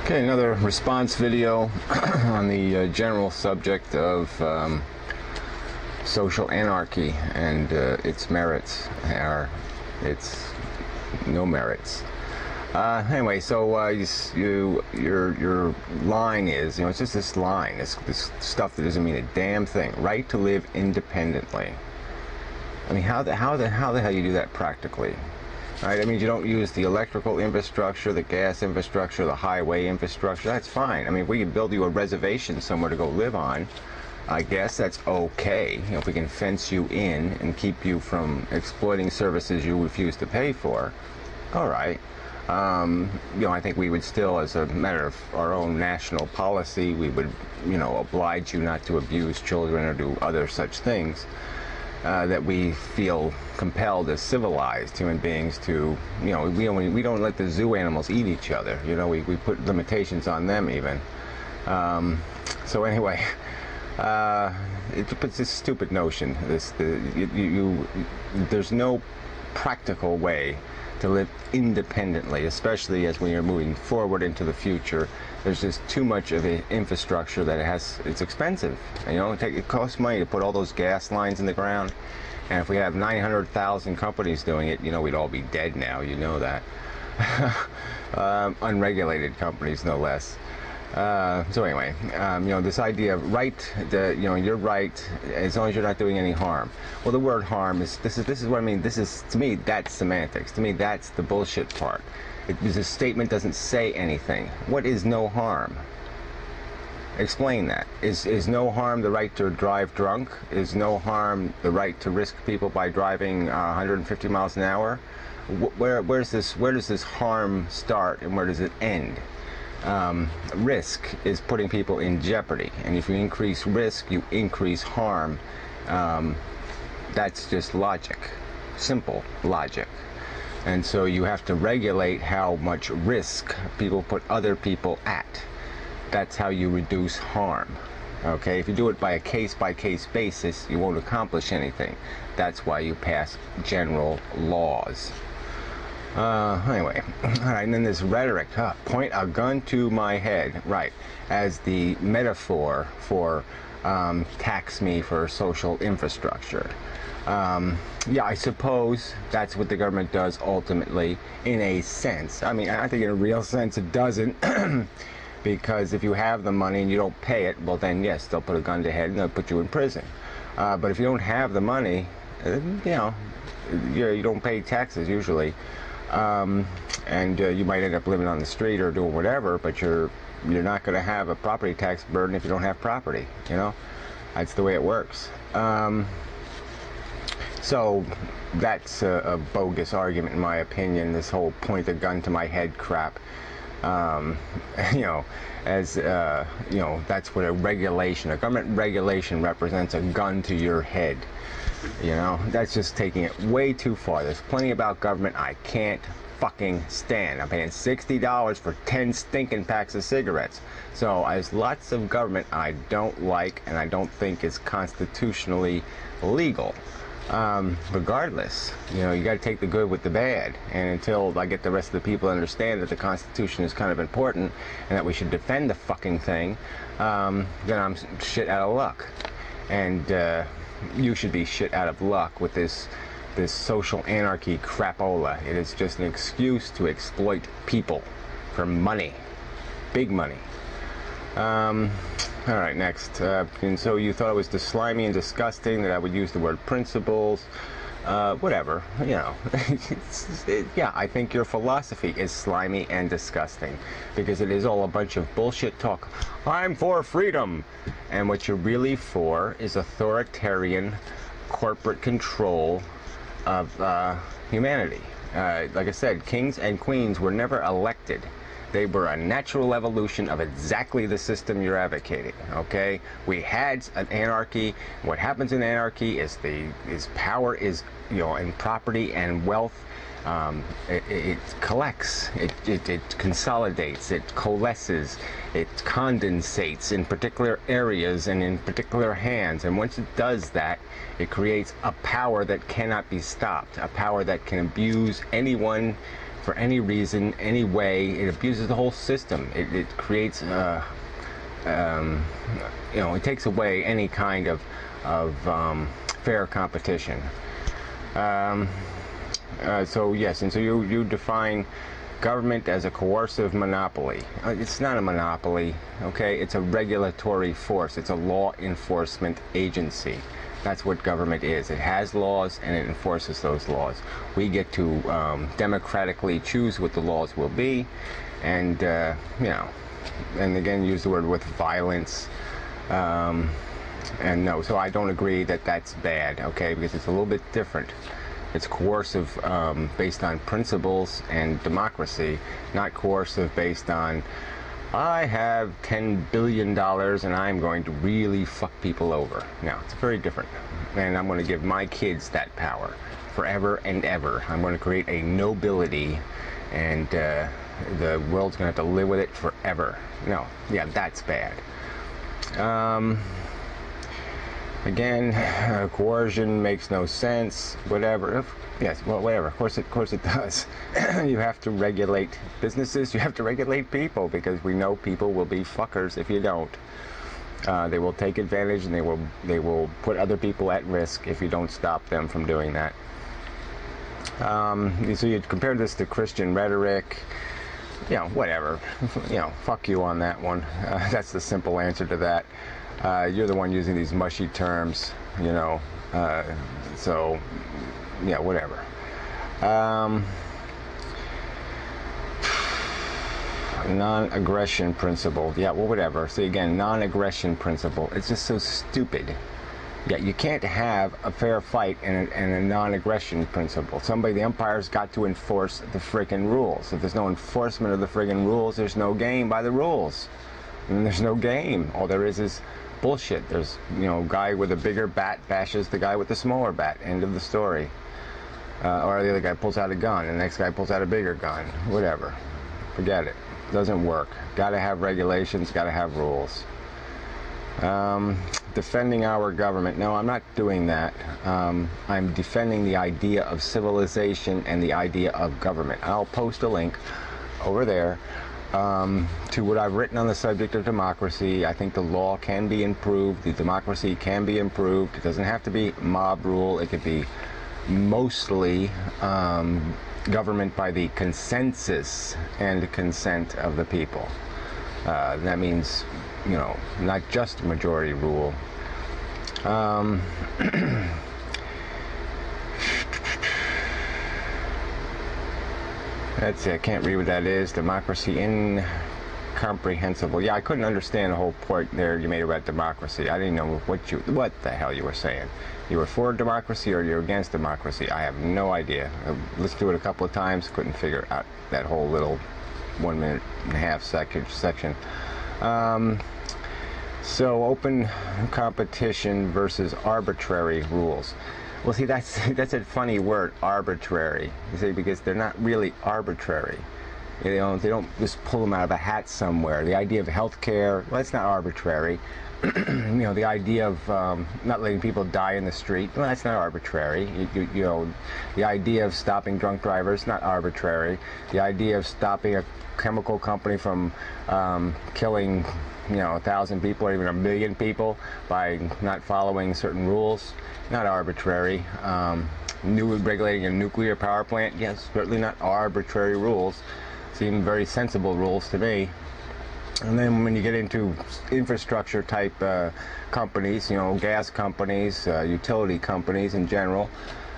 Okay, another response video on the general subject of social anarchy and its merits, or its no merits. Anyway, so your line is, it's just this line, this stuff that doesn't mean a damn thing. Right to live independently. I mean, how the hell you do that practically? Right? I mean, you don't use the electrical infrastructure, the gas infrastructure, the highway infrastructure. That's fine. I mean, if we can build you a reservation somewhere to go live on, I guess that's okay. If we can fence you in and keep you from exploiting services you refuse to pay for, all right. I think we would still, as a matter of our own national policy, we would, oblige you not to abuse children or do other such things. That we feel compelled as civilized human beings to, we don't let the zoo animals eat each other. We put limitations on them even. So anyway, it's a stupid notion. There's no practical way to live independently, especially as when you're moving forward into the future. There's just too much of an infrastructure that it's expensive. It costs money to put all those gas lines in the ground. And if we have 900,000 companies doing it, we'd all be dead now. You know that. Unregulated companies, no less. So anyway, this idea of right, you're right as long as you're not doing any harm. Well, the word harm this is what I mean. This is, to me, that's semantics. To me, that's the bullshit part. The statement doesn't say anything. What is no harm? Explain that. Is no harm the right to drive drunk? Is no harm the right to risk people by driving 150 miles an hour? Where does this harm start and where does it end? Risk is putting people in jeopardy, and if you increase risk, you increase harm. That's just logic, simple logic. And so you have to regulate how much risk people put other people at. That's how you reduce harm. Okay, if you do it by a case-by-case basis, you won't accomplish anything. That's why you pass general laws. Anyway, all right, and then this rhetoric, point a gun to my head, right, as the metaphor for tax me for social infrastructure. Yeah, I suppose that's what the government does ultimately, in a sense. I mean, I think in a real sense it doesn't, because if you have the money and you don't pay it, well then, yes, they'll put a gun to your head and they'll put you in prison. But if you don't have the money, you don't pay taxes usually. And you might end up living on the street or doing whatever, but you're not going to have a property tax burden if you don't have property. That's the way it works. So that's a bogus argument in my opinion, this whole point the gun to my head crap. That's what a government regulation represents, a gun to your head. That's just taking it way too far. There's plenty about government I can't fucking stand. I'm paying $60 for 10 stinking packs of cigarettes. So there's lots of government I don't like and I don't think is constitutionally legal. Regardless, you got to take the good with the bad, and until I get the rest of the people to understand that the Constitution is kind of important and that we should defend the fucking thing, then I'm shit out of luck. And you should be shit out of luck with this social anarchy crapola. It is just an excuse to exploit people for money, big money. All right, next. And so you thought it was slimy and disgusting that I would use the word principles. Whatever, yeah, I think your philosophy is slimy and disgusting because it is all a bunch of bullshit talk. I'm for freedom. And what you're really for is authoritarian corporate control of humanity. Like I said, kings and queens were never elected. They were a natural evolution of exactly the system you're advocating. Okay, we had an anarchy. What happens in anarchy is power is and property and wealth. It collects, it consolidates, it coalesces, it condensates in particular areas and in particular hands. And once it does that, it creates a power that cannot be stopped, a power that can abuse anyone for any reason, any way. It abuses the whole system. It creates, it takes away any kind of fair competition. So yes, and so you define government as a coercive monopoly. It's not a monopoly, okay? It's a regulatory force. It's a law enforcement agency. That's what government is. It has laws and it enforces those laws. We get to democratically choose what the laws will be, and and again use the word with violence. And no, so I don't agree that that's bad, okay? Because it's a little bit different. It's coercive based on principles and democracy, not coercive based on, I have $10 billion and I'm going to really fuck people over. No, it's very different. And I'm going to give my kids that power forever and ever. I'm going to create a nobility, and the world's going to have to live with it forever. No, yeah, that's bad. Again, coercion makes no sense. Whatever. Yes, well, whatever. Of course it does. You have to regulate businesses. You have to regulate people, because we know people will be fuckers if you don't. They will take advantage, and they will put other people at risk if you don't stop them from doing that. So you compare this to Christian rhetoric. Whatever. Fuck you on that one. That's the simple answer to that. You're the one using these mushy terms, so yeah, whatever. Non-aggression principle. Yeah, well, whatever. See, again, non-aggression principle. It's just so stupid. Yeah, you can't have a fair fight and a non-aggression principle. The umpire's got to enforce the friggin' rules. If there's no enforcement of the friggin' rules, there's no game by the rules. And there's no game. All there is bullshit. There's, guy with a bigger bat bashes the guy with the smaller bat. End of the story. Or the other guy pulls out a gun, and the next guy pulls out a bigger gun. Whatever. Forget it. Doesn't work. Gotta have regulations, gotta have rules. Defending our government. No, I'm not doing that. I'm defending the idea of civilization and the idea of government. I'll post a link over there to what I've written on the subject of democracy. I think the law can be improved. The democracy can be improved. It doesn't have to be mob rule. It could be mostly government by the consensus and consent of the people. That means, not just majority rule. Let's see, I can't read what that is. Democracy incomprehensible. Yeah, I couldn't understand the whole point there you made about democracy. I didn't know what the hell you were saying. You were for democracy or you're against democracy? I have no idea. I listened to it a couple of times, couldn't figure out that whole little 1 minute and a half section. So open competition versus arbitrary rules. Well, see, that's a funny word, arbitrary. You see, because they're not really arbitrary. They don't just pull them out of a hat somewhere. The idea of healthcare, well, that's not arbitrary. The idea of not letting people die in the street, well, that's not arbitrary. The idea of stopping drunk drivers, not arbitrary. The idea of stopping a chemical company from killing 1,000 people or even 1 million people by not following certain rules, not arbitrary. Regulating a nuclear power plant, yes, certainly not arbitrary rules. Seem very sensible rules to me. And then when you get into infrastructure type companies, gas companies, utility companies in general,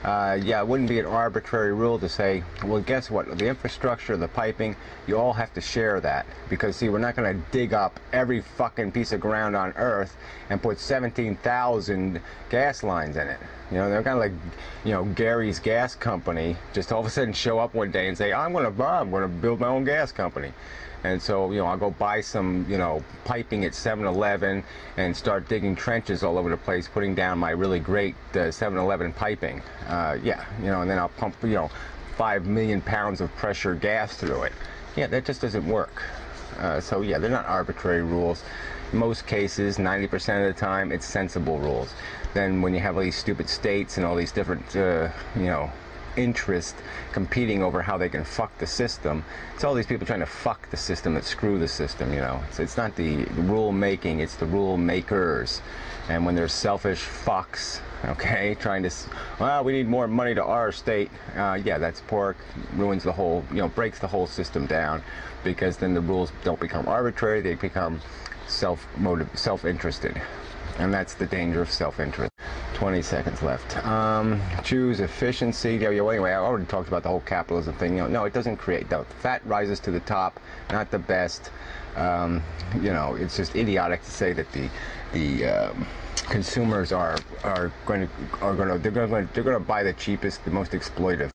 it wouldn't be an arbitrary rule to say, well, guess what? The infrastructure, the piping, you all have to share that. Because, see, we're not going to dig up every fucking piece of ground on Earth and put 17,000 gas lines in it. They're kind of like, Gary's gas company just all of a sudden show up one day and say, I'm going to build my own gas company. And so, I'll go buy some, piping at 7-Eleven and start digging trenches all over the place, putting down my really great 7-Eleven piping. And then I'll pump, 5 million pounds of pressure gas through it. Yeah, that just doesn't work. So, yeah, they're not arbitrary rules. In most cases, 90% of the time, it's sensible rules. Then when you have all these stupid states and all these different, interest competing over how they can fuck the system. It's all these people trying to fuck the system that screw the system, you know. It's not the rule making, it's the rule makers. And when there's selfish fucks, okay, trying to, well, we need more money to our state, yeah, that's pork, ruins the whole, you know, breaks the whole system down, because then the rules don't become arbitrary, they become self-interested. And that's the danger of self-interest. 20 seconds left. Choose efficiency. Yeah, anyway, I already talked about the whole capitalism thing. You know, no, it doesn't create. The fat rises to the top, not the best. You know, it's just idiotic to say that the consumers are going to buy the cheapest, the most exploitive.